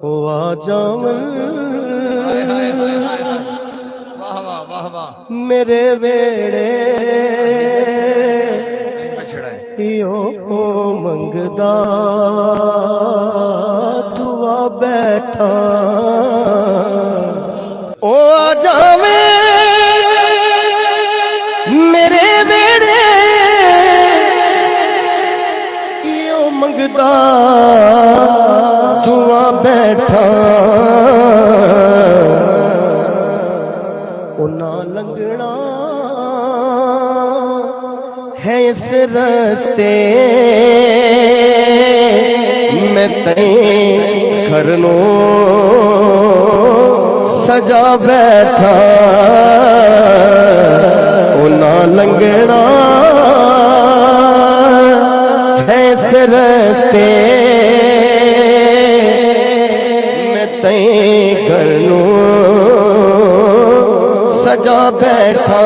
ओ आ जावन मेरे वेड़े यो मंगदा दुआ बैठा ओ आ जावे मेरे वेड़े यो मंगदा दुआ बैठा ओ ना लंघना है इस रस्ते मैं तेरे घर नो सजा बैठा ओ ना लंघना है इस रस्ते मैं तेरे घर नो सजा बैठा।